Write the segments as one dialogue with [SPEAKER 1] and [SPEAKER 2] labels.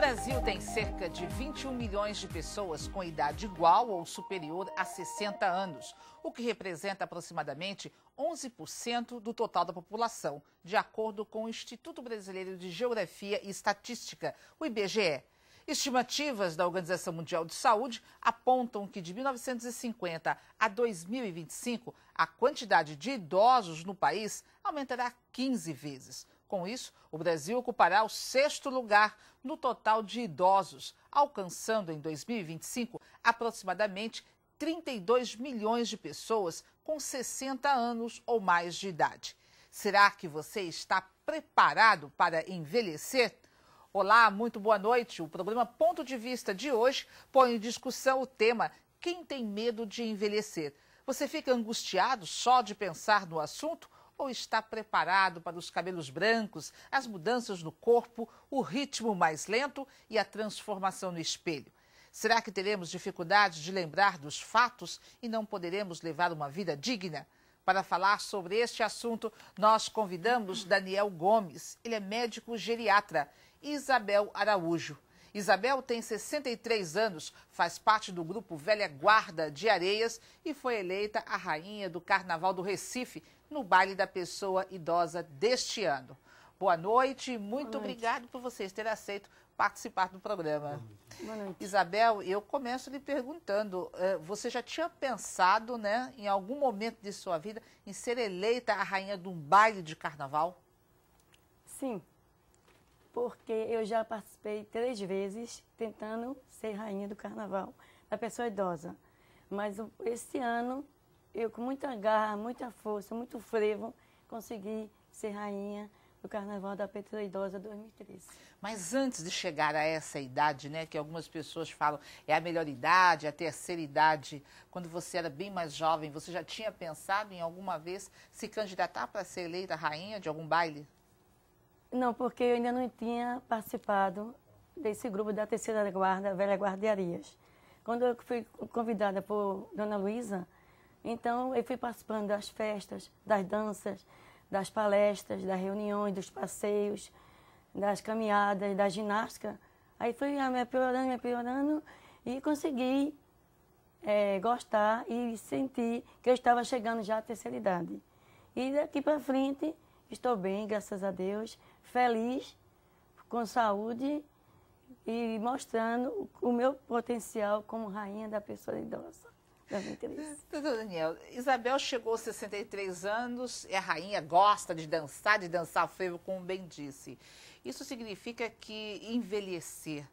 [SPEAKER 1] Brasil tem cerca de 21 milhões de pessoas com idade igual ou superior a 60 anos, o que representa aproximadamente 11% do total da população, de acordo com o Instituto Brasileiro de Geografia e Estatística, o IBGE. Estimativas da Organização Mundial de Saúde apontam que de 1950 a 2025, a quantidade de idosos no país aumentará 15 vezes. Com isso, o Brasil ocupará o 6º lugar no total de idosos, alcançando em 2025 aproximadamente 32 milhões de pessoas com 60 anos ou mais de idade. Será que você está preparado para envelhecer? Olá, muito boa noite. O programa Ponto de Vista de hoje põe em discussão o tema Quem tem medo de envelhecer? Você fica angustiado só de pensar no assunto? Ou está preparado para os cabelos brancos, as mudanças no corpo, o ritmo mais lento e a transformação no espelho? Será que teremos dificuldade de lembrar dos fatos e não poderemos levar uma vida digna? Para falar sobre este assunto, nós convidamos Daniel Gomes. Ele é médico geriatra. E Isabel Araújo. Isabel tem 63 anos, faz parte do grupo Velha Guarda de Areias e foi eleita a rainha do Carnaval do Recife no baile da pessoa idosa deste ano. Boa noite, muito obrigado por vocês terem aceito participar do programa.
[SPEAKER 2] Boa noite.
[SPEAKER 1] Isabel, eu começo lhe perguntando, você já tinha pensado, né, em algum momento de sua vida, em ser eleita a rainha de um baile de carnaval?
[SPEAKER 2] Sim, porque eu já participei 3 vezes tentando ser rainha do carnaval da pessoa idosa. Mas esse ano, eu com muita garra, muita força, muito frevo, consegui ser rainha do Carnaval da Pessoa Idosa 2013.
[SPEAKER 1] Mas antes de chegar a essa idade, né, que algumas pessoas falam é a melhor idade, a terceira idade, quando você era bem mais jovem, você já tinha pensado em alguma vez se candidatar para ser eleita rainha de algum baile?
[SPEAKER 2] Não, porque eu ainda não tinha participado desse grupo da terceira guarda, Velha Guarda de Areias. Quando eu fui convidada por Dona Luísa, então eu fui participando das festas, das danças, das palestras, das reuniões, dos passeios, das caminhadas, da ginástica. Aí fui me aprimorando e consegui gostar e sentir que eu estava chegando já à terceira idade. E daqui para frente estou bem, graças a Deus, feliz, com saúde e mostrando o meu potencial como rainha da pessoa idosa.
[SPEAKER 1] Doutor Daniel, Isabel chegou aos 63 anos, é rainha, gosta de dançar frevo, como bem disse. Isso significa que envelhecer,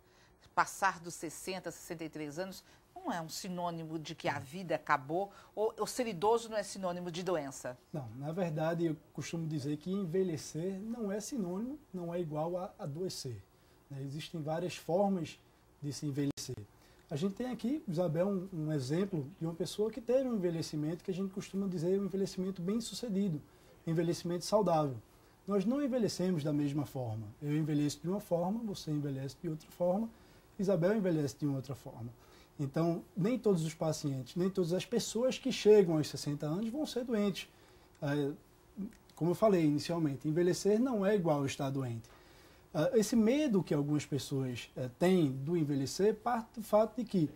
[SPEAKER 1] passar dos 60 a 63 anos, não é um sinônimo de que a vida acabou, ou ser idoso não é sinônimo de doença?
[SPEAKER 3] Não, na verdade eu costumo dizer que envelhecer não é sinônimo, não é igual a adoecer. Né? Existem várias formas de se envelhecer. A gente tem aqui, Isabel, um exemplo de uma pessoa que teve um envelhecimento que a gente costuma dizer um envelhecimento bem sucedido, um envelhecimento saudável. Nós não envelhecemos da mesma forma. Eu envelheço de uma forma, você envelhece de outra forma, Isabel envelhece de outra forma. Então, nem todos os pacientes, nem todas as pessoas que chegam aos 60 anos vão ser doentes. Como eu falei inicialmente, envelhecer não é igual a estar doente. Esse medo que algumas pessoas têm do envelhecer parte do fato de que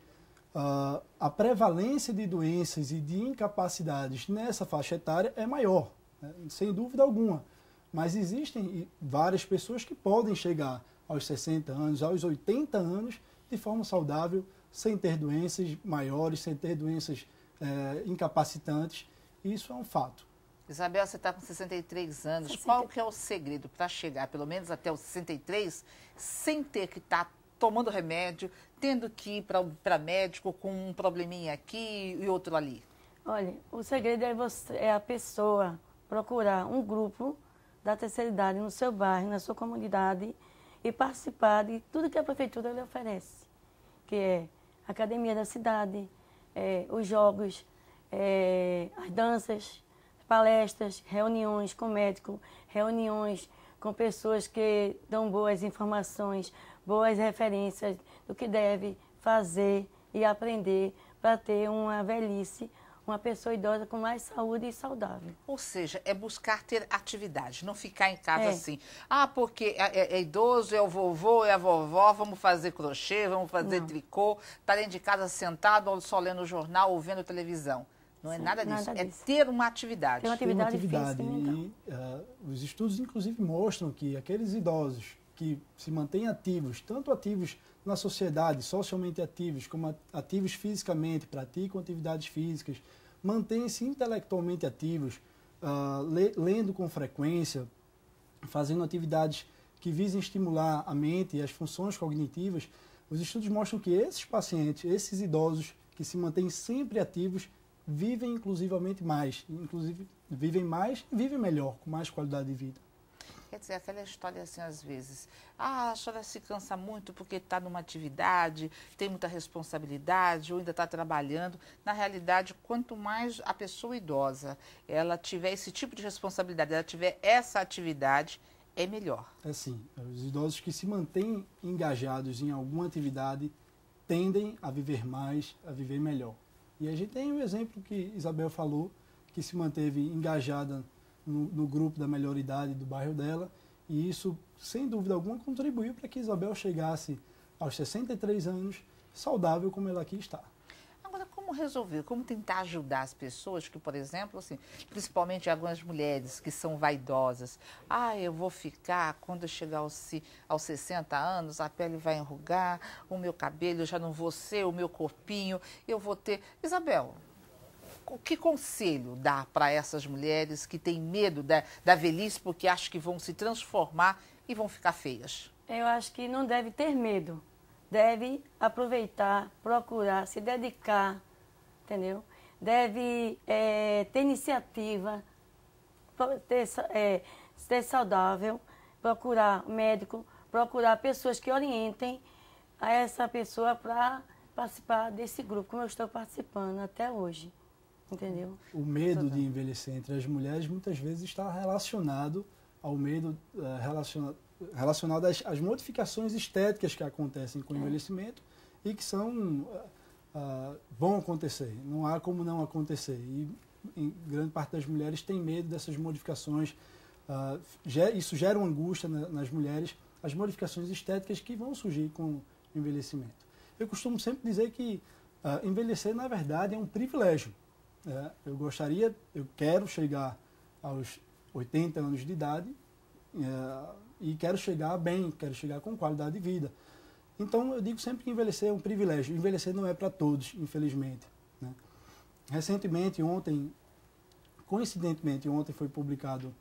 [SPEAKER 3] a prevalência de doenças e de incapacidades nessa faixa etária é maior, né? Sem dúvida alguma. Mas existem várias pessoas que podem chegar aos 60 anos, aos 80 anos, de forma saudável, sem ter doenças maiores, sem ter doenças incapacitantes. Isso é um fato.
[SPEAKER 1] Isabel, você está com 63 anos.
[SPEAKER 2] 60.
[SPEAKER 1] Qual que é o segredo para chegar, pelo menos até os 63, sem ter que estar tomando remédio, tendo que ir para médico com um probleminha aqui e outro ali?
[SPEAKER 2] Olha, o segredo é a pessoa procurar um grupo da terceira idade no seu bairro, na sua comunidade e participar de tudo que a prefeitura lhe oferece, que é a academia da cidade, os jogos, as danças, palestras, reuniões com médico, reuniões com pessoas que dão boas informações, boas referências do que deve fazer e aprender para ter uma velhice uma pessoa idosa com mais saúde e saudável.
[SPEAKER 1] Ou seja, é buscar ter atividade, não ficar em casa
[SPEAKER 2] É.
[SPEAKER 1] assim. Ah, porque é idoso, é o vovô, é a vovó, vamos fazer crochê, vamos fazer
[SPEAKER 2] Não.
[SPEAKER 1] tricô, tá dentro de casa sentado, ou só lendo jornal ou vendo televisão. Não é
[SPEAKER 2] Sim,
[SPEAKER 1] nada disso,
[SPEAKER 2] nada
[SPEAKER 1] é
[SPEAKER 2] disso.
[SPEAKER 1] ter uma atividade.
[SPEAKER 2] Ter uma
[SPEAKER 3] Tem uma
[SPEAKER 2] atividade
[SPEAKER 3] atividade
[SPEAKER 2] física e
[SPEAKER 3] e os estudos inclusive mostram que aqueles idosos que se mantêm ativos, tanto ativos na sociedade, socialmente ativos, como ativos fisicamente, praticam atividades físicas, mantêm-se intelectualmente ativos, lendo com frequência, fazendo atividades que visem estimular a mente e as funções cognitivas, os estudos mostram que esses pacientes, esses idosos que se mantêm sempre ativos, vivem inclusivamente mais, vivem melhor, com mais qualidade de vida.
[SPEAKER 1] Quer dizer, aquela história assim, às vezes, a senhora se cansa muito porque está numa atividade, tem muita responsabilidade, ou ainda está trabalhando. Na realidade, quanto mais a pessoa idosa, ela tiver esse tipo de responsabilidade, ela tiver essa atividade, é melhor.
[SPEAKER 3] É sim, os idosos que se mantêm engajados em alguma atividade tendem a viver mais, a viver melhor. E a gente tem o exemplo que Isabel falou, que se manteve engajada no grupo da melhor idade do bairro dela, e isso, sem dúvida alguma, contribuiu para que Isabel chegasse aos 63 anos saudável como ela aqui está.
[SPEAKER 1] Agora, como resolver? Como tentar ajudar as pessoas que, por exemplo, assim, principalmente algumas mulheres que são vaidosas. Ah, eu vou ficar, quando eu chegar aos 60 anos, a pele vai enrugar, o meu cabelo eu já não vou ser, o meu corpinho, eu vou ter... Isabel, que conselho dá para essas mulheres que têm medo da velhice porque acham que vão se transformar e vão ficar feias?
[SPEAKER 2] Eu acho que não deve ter medo. Deve aproveitar, procurar, se dedicar, entendeu? Deve ter iniciativa, ser saudável, procurar médico, procurar pessoas que orientem a essa pessoa para participar desse grupo, como eu estou participando até hoje, entendeu?
[SPEAKER 3] O medo de envelhecer entre as mulheres muitas vezes está relacionado ao medo relacionado às modificações estéticas que acontecem com o envelhecimento e que vão acontecer. Não há como não acontecer. E em grande parte das mulheres tem medo dessas modificações. Isso gera uma angústia nas mulheres, as modificações estéticas que vão surgir com o envelhecimento. Eu costumo sempre dizer que envelhecer, na verdade, é um privilégio. Eu quero chegar aos 80 anos de idade e quero chegar bem, quero chegar com qualidade de vida. Então, eu digo sempre que envelhecer é um privilégio. Envelhecer não é para todos, infelizmente, né? Recentemente, coincidentemente, ontem foi publicado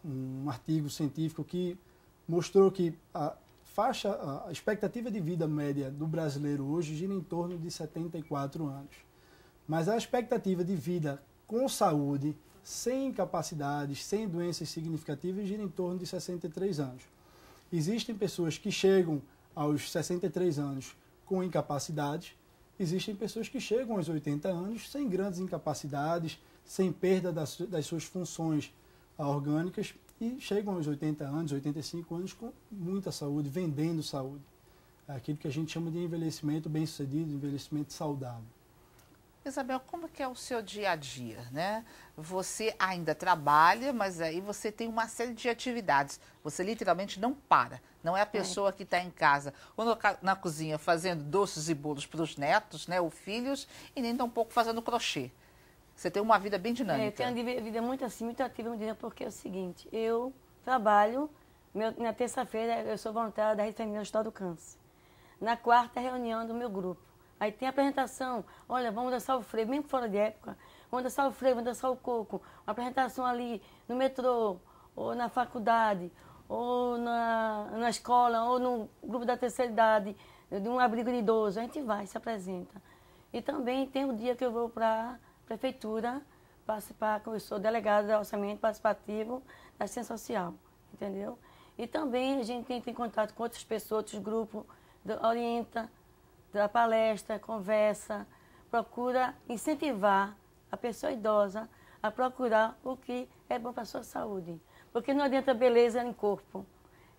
[SPEAKER 3] um artigo científico que mostrou que a expectativa de vida média do brasileiro hoje gira em torno de 74 anos. Mas a expectativa de vida com saúde, sem incapacidades, sem doenças significativas, gira em torno de 63 anos. Existem pessoas que chegam aos 63 anos com incapacidades, existem pessoas que chegam aos 80 anos sem grandes incapacidades, sem perda das suas funções orgânicas e chegam aos 80 anos, 85 anos com muita saúde, vendendo saúde. É aquilo que a gente chama de envelhecimento bem-sucedido, envelhecimento saudável.
[SPEAKER 1] Isabel, como que é o seu dia a dia, né? Você ainda trabalha, mas aí você tem uma série de atividades. Você literalmente não para. Não é a pessoa que está em casa ou na cozinha fazendo doces e bolos para os netos, né, ou filhos, e nem tampouco fazendo crochê. Você tem uma vida bem dinâmica.
[SPEAKER 2] Eu tenho uma vida muito assim, muito ativa, porque é o seguinte, eu trabalho, na terça-feira eu sou voluntária da Rede Feminina do Hospital do Câncer. Na quarta é a reunião do meu grupo. Aí tem a apresentação, olha, vamos dançar o frevo, mesmo fora de época, vamos dançar o frevo, vamos dançar o coco. Uma apresentação ali no metrô, ou na faculdade, ou na escola, ou no grupo da terceira idade, de um abrigo de idoso. A gente vai, se apresenta. E também tem o dia que eu vou para a prefeitura participar, que eu sou delegada de orçamento participativo da assistência social, entendeu? E também a gente entra em contato com outras pessoas, outros grupos, orienta, da palestra, conversa, procura incentivar a pessoa idosa a procurar o que é bom para a sua saúde. Porque não adianta beleza em corpo,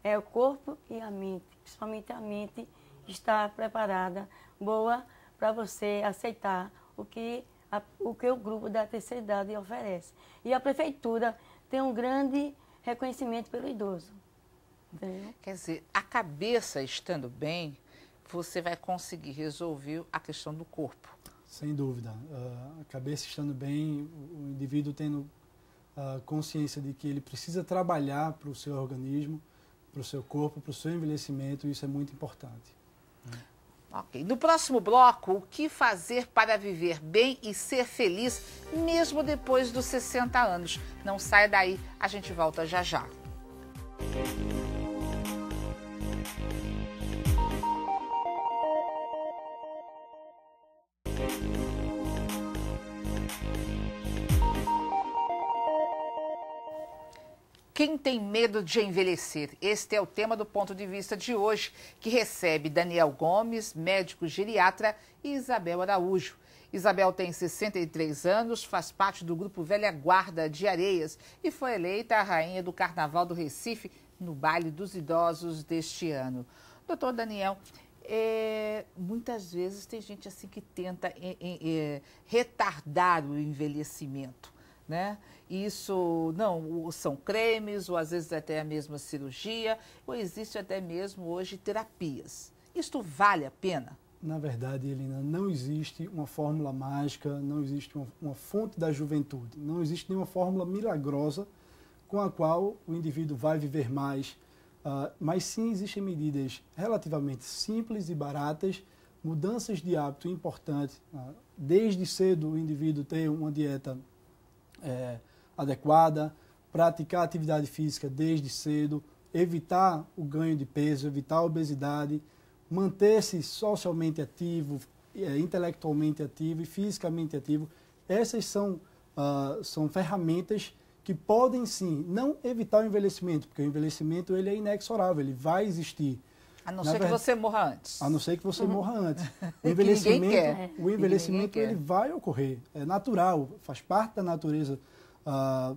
[SPEAKER 2] é o corpo e a mente, principalmente a mente estar preparada, boa, para você aceitar o que o que o grupo da terceira idade oferece. E a prefeitura tem um grande reconhecimento pelo idoso. Entendeu?
[SPEAKER 1] Quer dizer, a cabeça estando bem, você vai conseguir resolver a questão do corpo.
[SPEAKER 3] Sem dúvida. A cabeça estando bem, o indivíduo tendo consciência de que ele precisa trabalhar para o seu organismo, para o seu corpo, para o seu envelhecimento, isso é muito importante.
[SPEAKER 1] Ok. No próximo bloco, o que fazer para viver bem e ser feliz mesmo depois dos 60 anos? Não saia daí, a gente volta já já. Quem tem medo de envelhecer? Este é o tema do Ponto de Vista de hoje, que recebe Daniel Gomes, médico geriatra, e Isabel Araújo. Isabel tem 63 anos, faz parte do grupo Velha Guarda de Areias e foi eleita a rainha do Carnaval do Recife no Baile dos Idosos deste ano. Doutor Daniel, muitas vezes tem gente assim que tenta retardar o envelhecimento, né? Isso não são cremes, ou às vezes até a mesma cirurgia, ou existe até mesmo hoje terapias. Isto vale a pena?
[SPEAKER 3] Na verdade, Helena, não existe uma fórmula mágica, não existe uma fonte da juventude, não existe nenhuma fórmula milagrosa com a qual o indivíduo vai viver mais, mas sim existem medidas relativamente simples e baratas, mudanças de hábito importantes, desde cedo o indivíduo ter uma dieta adequada, praticar atividade física desde cedo, evitar o ganho de peso, evitar a obesidade, manter-se socialmente ativo, intelectualmente ativo e fisicamente ativo. Essas são ferramentas que podem sim não evitar o envelhecimento, porque o envelhecimento ele é inexorável, ele vai existir.
[SPEAKER 1] A não ser que você morra antes.
[SPEAKER 3] A não ser que você morra antes.
[SPEAKER 1] O
[SPEAKER 3] envelhecimento ele vai ocorrer, é natural, faz parte da natureza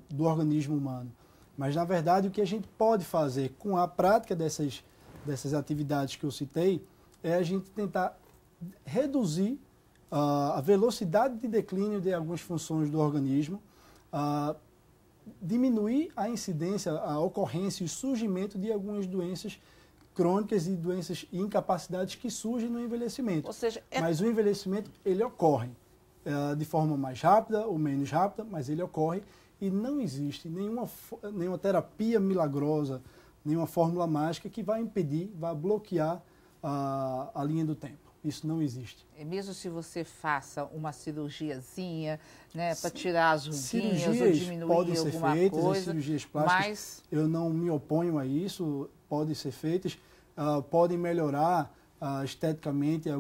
[SPEAKER 3] do organismo humano. Mas, na verdade, o que a gente pode fazer com a prática dessas atividades que eu citei é a gente tentar reduzir a velocidade de declínio de algumas funções do organismo, diminuir a incidência, a ocorrência e o surgimento de algumas doenças crônicas e doenças e incapacidades que surgem no envelhecimento.
[SPEAKER 1] Ou seja,
[SPEAKER 3] Mas o envelhecimento, ele ocorre de forma mais rápida ou menos rápida, mas ele ocorre e não existe nenhuma terapia milagrosa, nenhuma fórmula mágica que vai impedir, vai bloquear a linha do tempo. Isso não existe.
[SPEAKER 1] Mesmo se você faça uma cirurgiazinha, né, para tirar as ruguinhas
[SPEAKER 3] cirurgias
[SPEAKER 1] ou diminuir
[SPEAKER 3] podem ser
[SPEAKER 1] alguma
[SPEAKER 3] feitas,
[SPEAKER 1] coisa,
[SPEAKER 3] as cirurgias plásticas, eu não me oponho a isso, podem ser feitas, podem melhorar esteticamente a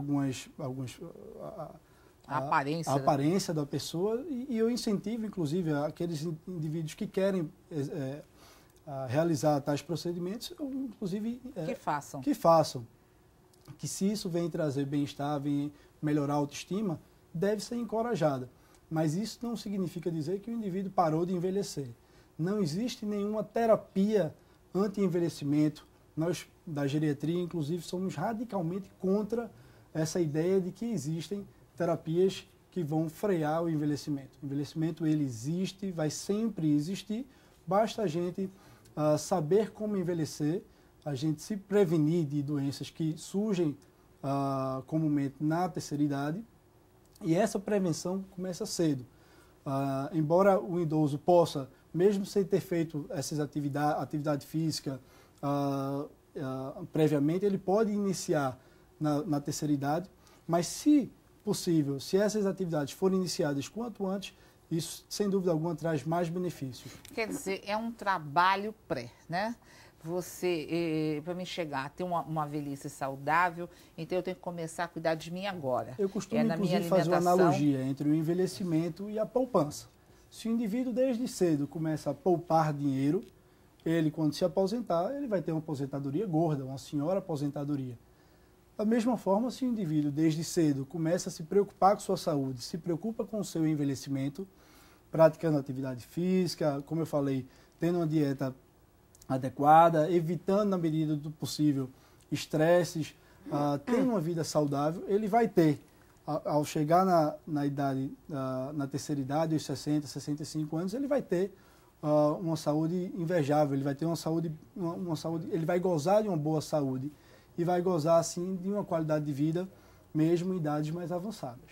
[SPEAKER 3] aparência da pessoa e eu incentivo, inclusive, aqueles indivíduos que querem realizar tais procedimentos, inclusive que façam. Que se isso vem trazer bem-estar, vem melhorar a autoestima, deve ser encorajada. Mas isso não significa dizer que o indivíduo parou de envelhecer. Não existe nenhuma terapia anti-envelhecimento. Nós, da geriatria, inclusive, somos radicalmente contra essa ideia de que existem terapias que vão frear o envelhecimento. O envelhecimento, ele existe, vai sempre existir, basta a gente saber como envelhecer, a gente se prevenir de doenças que surgem comumente na terceira idade, e essa prevenção começa cedo. Embora o idoso possa, mesmo sem ter feito essas atividade física previamente, ele pode iniciar na terceira idade, mas se possível, se essas atividades forem iniciadas quanto antes, isso, sem dúvida alguma, traz mais benefícios.
[SPEAKER 1] Quer dizer, é um trabalho pré, né? Para mim chegar a ter uma velhice saudável, então eu tenho que começar a cuidar de mim agora.
[SPEAKER 3] Eu costumo, inclusive, fazer uma analogia entre o envelhecimento e a poupança. Se o indivíduo, desde cedo, começa a poupar dinheiro, ele, quando se aposentar, ele vai ter uma aposentadoria gorda, uma senhora aposentadoria. Da mesma forma, se o indivíduo, desde cedo, começa a se preocupar com sua saúde, se preocupa com o seu envelhecimento, praticando atividade física, como eu falei, tendo uma dieta adequada, evitando, na medida do possível, estresses, tendo uma vida saudável, ele vai ter ao chegar na idade, na terceira idade, aos 60, 65 anos, ele vai ter uma saúde invejável, ele vai ter uma saúde, ele vai gozar de uma boa saúde e vai gozar, assim, de uma qualidade de vida, mesmo em idades mais avançadas.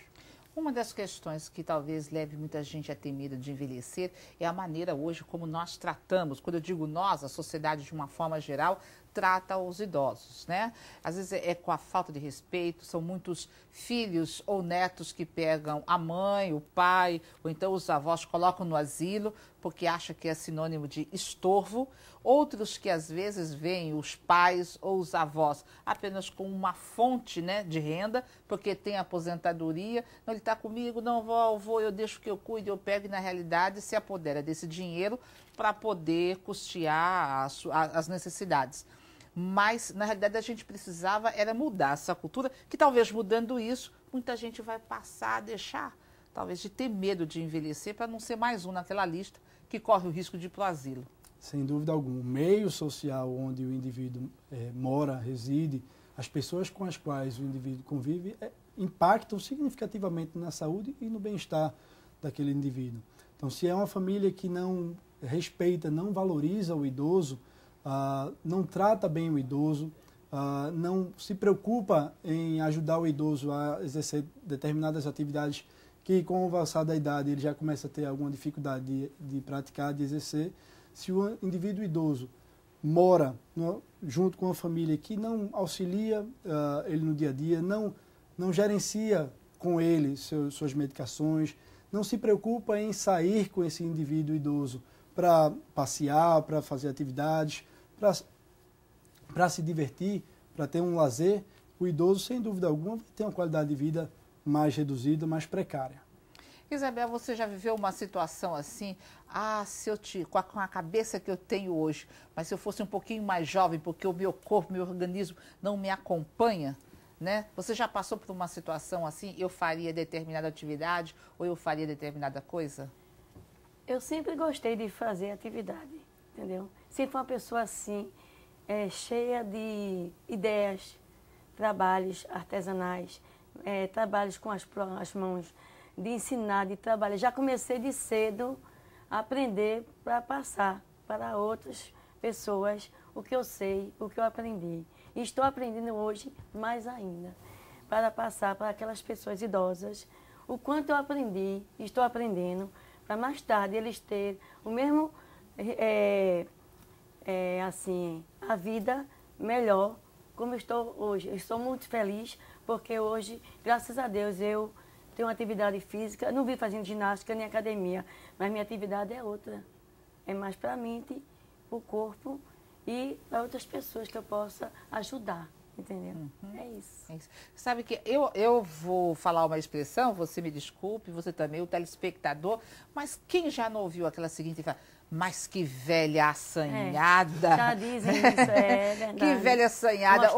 [SPEAKER 1] Uma das questões que talvez leve muita gente a ter medo de envelhecer é a maneira hoje como nós tratamos. Quando eu digo nós, a sociedade de uma forma geral trata os idosos, né? Às vezes é com a falta de respeito, são muitos filhos ou netos que pegam a mãe, o pai, ou então os avós colocam no asilo porque acham que é sinônimo de estorvo. Outros que às vezes veem os pais ou os avós apenas com uma fonte, né, de renda, porque tem aposentadoria. Não, ele está comigo, não vou, eu deixo que eu cuide, eu pego, e na realidade se apodera desse dinheiro para poder custear as necessidades. Mas, na realidade, a gente precisava era mudar essa cultura, que talvez mudando isso, muita gente vai passar a deixar, talvez, de ter medo de envelhecer para não ser mais um naquela lista que corre o risco de ir para o asilo.
[SPEAKER 3] Sem dúvida alguma. O meio social onde o indivíduo mora, reside, as pessoas com as quais o indivíduo convive, impactam significativamente na saúde e no bem-estar daquele indivíduo. Então, se é uma família que não respeita, não valoriza o idoso, não trata bem o idoso, não se preocupa em ajudar o idoso a exercer determinadas atividades que, com o avançar da idade, ele já começa a ter alguma dificuldade de praticar, de exercer. Se o indivíduo idoso mora junto com a família que não auxilia ele no dia a dia, não gerencia com ele suas medicações, não se preocupa em sair com esse indivíduo idoso para passear, para fazer atividades, para se divertir, para ter um lazer, o idoso, sem dúvida alguma, vai ter uma qualidade de vida mais reduzida, mais precária.
[SPEAKER 1] Isabel, você já viveu uma situação assim? Se eu com a cabeça que eu tenho hoje, mas se eu fosse um pouquinho mais jovem, porque o meu corpo, meu organismo não me acompanha, né? Você já passou por uma situação assim? Eu faria determinada atividade ou eu faria determinada coisa?
[SPEAKER 2] Eu sempre gostei de fazer atividade, entendeu? Sempre fui uma pessoa assim, cheia de ideias, trabalhos artesanais, trabalhos com as mãos, de ensinar, de trabalhar. Já comecei de cedo a aprender para passar para outras pessoas o que eu sei, o que eu aprendi. E estou aprendendo hoje mais ainda, para passar para aquelas pessoas idosas o quanto eu aprendi, estou aprendendo, para mais tarde eles terem o mesmo, assim, a vida melhor como eu estou hoje. Eu estou muito feliz porque hoje, graças a Deus, eu tenho uma atividade física, não vim fazendo ginástica nem academia, mas minha atividade é outra. É mais para a mente, para o corpo e para outras pessoas que eu possa ajudar, entendeu?
[SPEAKER 1] Uhum.
[SPEAKER 2] É isso.
[SPEAKER 1] Sabe que eu vou falar uma expressão, você me desculpe, você também, o telespectador, mas quem já não ouviu aquela seguinte frase? Mas que velha assanhada.
[SPEAKER 2] Já dizem isso, é verdade.
[SPEAKER 1] Que velha assanhada,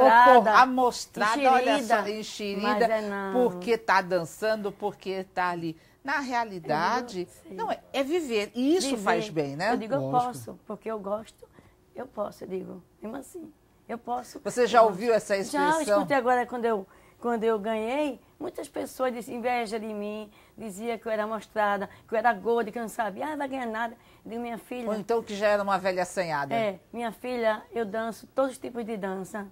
[SPEAKER 1] amostrada, olha só, enxerida, porque está dançando, porque está ali. Na realidade, não, é viver. E isso faz bem, né?
[SPEAKER 2] Eu digo, eu posso, porque eu gosto, eu posso, eu digo, mesmo assim, eu posso.
[SPEAKER 1] Você já ouviu essa expressão?
[SPEAKER 2] Já escutei agora, quando eu ganhei, muitas pessoas diziam inveja de mim, diziam que eu era mostrada, que eu era gorda, que eu não sabia, não vai ganhar nada. Eu digo, minha filha...
[SPEAKER 1] Ou então que já era uma velha assanhada.
[SPEAKER 2] Minha filha, eu danço todos os tipos de dança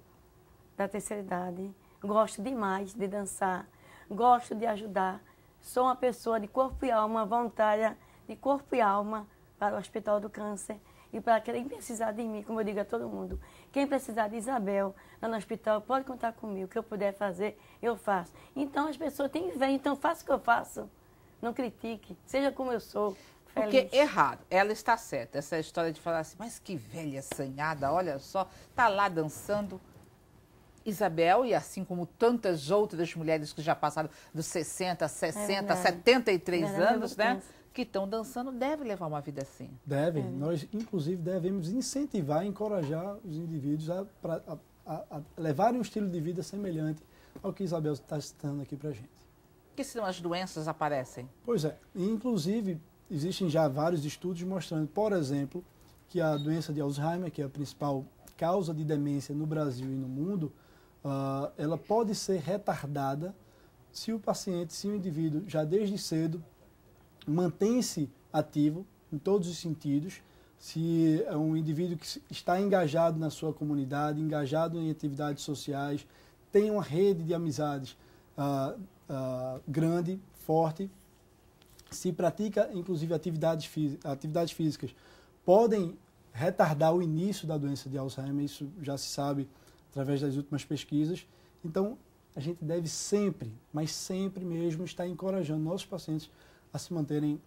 [SPEAKER 2] da terceira idade. Gosto demais de dançar, gosto de ajudar. Sou uma pessoa de corpo e alma, voluntária de corpo e alma para o Hospital do Câncer. E para quem precisar de mim, como eu digo a todo mundo, quem precisar de Isabel lá no hospital, pode contar comigo. O que eu puder fazer, eu faço. Então as pessoas têm que ver, então faça o que eu faço. Não critique, seja como eu sou. Feliz.
[SPEAKER 1] Porque errado, ela está certa. Essa história de falar assim, mas que velha assanhada, olha só, tá lá dançando. Isabel, e assim como tantas outras mulheres que já passaram dos 60, 60, 73 anos, né? Que estão dançando, deve levar uma vida assim.
[SPEAKER 3] Deve. Nós, inclusive, devemos incentivar e encorajar os indivíduos a levarem um estilo de vida semelhante ao que Isabel está citando aqui para a gente.
[SPEAKER 1] Que senão as doenças aparecem?
[SPEAKER 3] Pois é. Inclusive, existem já vários estudos mostrando, por exemplo, que a doença de Alzheimer, que é a principal causa de demência no Brasil e no mundo, ela pode ser retardada se o indivíduo já desde cedo mantém-se ativo em todos os sentidos, se é um indivíduo que está engajado na sua comunidade, engajado em atividades sociais, tem uma rede de amizades grande, forte, se pratica inclusive atividades físicas, podem retardar o início da doença de Alzheimer, isso já se sabe através das últimas pesquisas. Então, a gente deve sempre, mas sempre mesmo, estar encorajando nossos pacientes a se manterem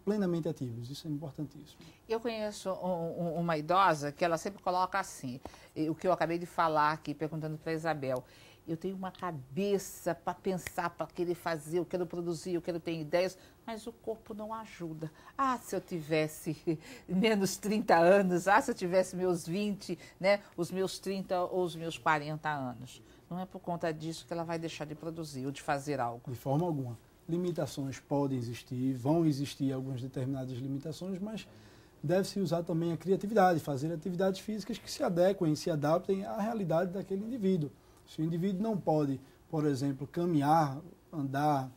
[SPEAKER 3] plenamente ativos. Isso é importantíssimo.
[SPEAKER 1] Eu conheço uma idosa que ela sempre coloca assim, o que eu acabei de falar aqui, perguntando para a Isabel. Eu tenho uma cabeça para pensar, para querer fazer, eu quero produzir, eu quero ter ideias, mas o corpo não ajuda. Ah, se eu tivesse menos 30 anos, se eu tivesse meus 20, né, os meus 30 ou os meus 40 anos. Não é por conta disso que ela vai deixar de produzir ou de fazer algo.
[SPEAKER 3] De forma alguma. Limitações podem existir, vão existir algumas determinadas limitações, mas deve-se usar também a criatividade, fazer atividades físicas que se adequem, se adaptem à realidade daquele indivíduo. Se o indivíduo não pode, por exemplo, caminhar, andar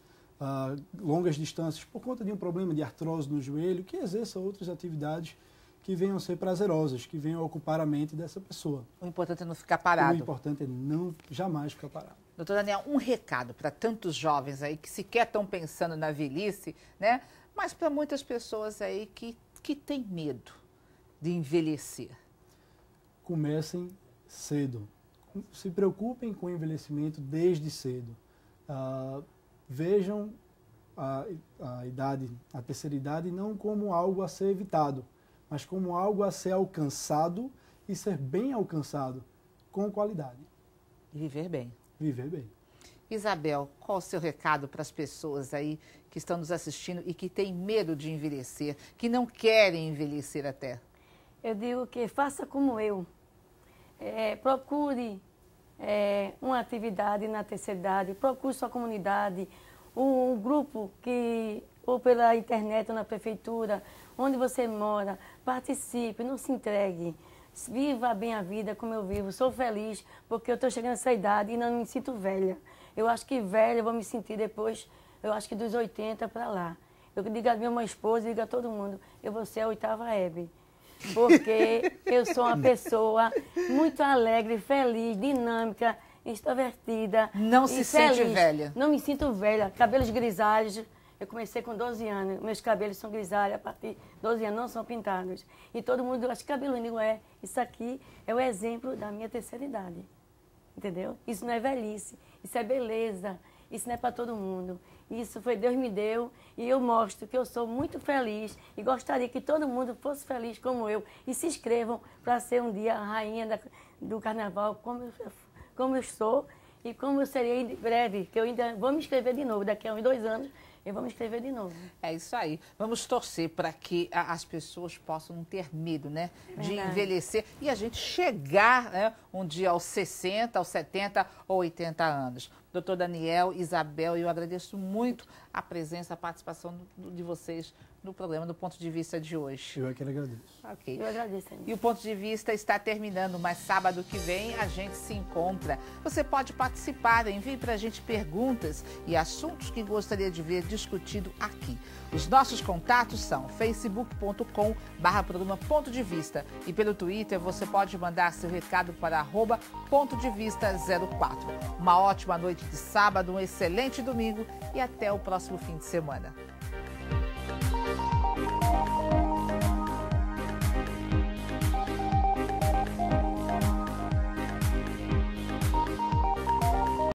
[SPEAKER 3] longas distâncias por conta de um problema de artrose no joelho, que exerça outras atividades que venham a ser prazerosas, que venham a ocupar a mente dessa pessoa.
[SPEAKER 1] O importante é não ficar parado.
[SPEAKER 3] O importante é não jamais ficar parado.
[SPEAKER 1] Doutor Daniel, um recado para tantos jovens aí que sequer estão pensando na velhice, né? Mas para muitas pessoas aí que têm medo de envelhecer.
[SPEAKER 3] Comecem cedo. Se preocupem com o envelhecimento desde cedo. Vejam a idade, a terceira idade, não como algo a ser evitado, mas como algo a ser alcançado e ser bem alcançado com qualidade.
[SPEAKER 1] E viver bem.
[SPEAKER 3] Viver bem.
[SPEAKER 1] Isabel, qual o seu recado para as pessoas aí que estão nos assistindo e que têm medo de envelhecer, que não querem envelhecer até?
[SPEAKER 2] Eu digo que faça como eu. Procure uma atividade na terceira idade, procure sua comunidade, um grupo ou pela internet ou na prefeitura, onde você mora, participe, não se entregue. Viva bem a vida como eu vivo. Sou feliz porque eu estou chegando nessa idade e não me sinto velha. Eu acho que velha eu vou me sentir depois, eu acho que dos 80 para lá. Eu digo a minha esposa, digo a todo mundo, eu vou ser a 8ª Hebe. Porque eu sou uma pessoa muito alegre, feliz, dinâmica, extrovertida.
[SPEAKER 1] Não se sente velha?
[SPEAKER 2] Não me sinto velha. Cabelos grisalhos. Eu comecei com 12 anos. Meus cabelos são grisalhos, a partir de 12 anos não são pintados. E todo mundo acha que cabelo único isso aqui é o exemplo da minha terceira idade. Entendeu? Isso não é velhice, isso é beleza. Isso não é para todo mundo. Isso foi Deus me deu e eu mostro que eu sou muito feliz e gostaria que todo mundo fosse feliz como eu. E se inscrevam para ser um dia a rainha do carnaval como eu sou e como eu serei em breve, que eu ainda vou me inscrever de novo, daqui a uns 2 anos. E vamos escrever de novo.
[SPEAKER 1] É isso aí. Vamos torcer para que as pessoas possam não ter medo, né? De envelhecer e a gente chegar, né, um dia aos 60, aos 70 ou 80 anos. Doutor Daniel, Isabel, eu agradeço muito a presença, a participação de vocês no programa do Ponto de Vista de hoje.
[SPEAKER 3] Eu é que agradeço.
[SPEAKER 1] Ok.
[SPEAKER 2] Eu agradeço, Anny.
[SPEAKER 1] E o Ponto de Vista está terminando, mas sábado que vem a gente se encontra. Você pode participar, envie para a gente perguntas e assuntos que gostaria de ver discutido aqui. Os nossos contatos são facebook.com/programa Ponto de Vista e pelo Twitter você pode mandar seu recado para @PontoDeVista04. Uma ótima noite de sábado, um excelente domingo e até o próximo fim de semana.